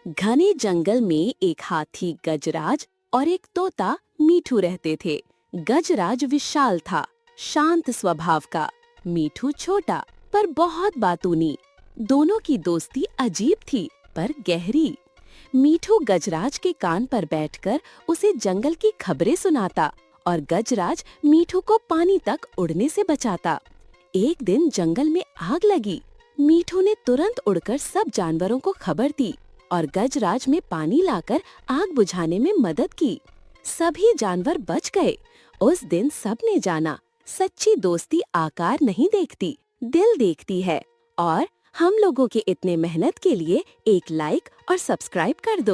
घने जंगल में एक हाथी गजराज और एक तोता मीठू रहते थे। गजराज विशाल था, शांत स्वभाव का। मीठू छोटा पर बहुत बातूनी। दोनों की दोस्ती अजीब थी पर गहरी। मीठू गजराज के कान पर बैठकर उसे जंगल की खबरें सुनाता और गजराज मीठू को पानी तक उड़ने से बचाता। एक दिन जंगल में आग लगी। मीठू ने तुरंत उड़कर सब जानवरों को खबर दी और गजराज में पानी लाकर आग बुझाने में मदद की। सभी जानवर बच गए। उस दिन सबने जाना, सच्ची दोस्ती आकार नहीं देखती, दिल देखती है। और हम लोगों के इतने मेहनत के लिए एक लाइक और सब्सक्राइब कर दो।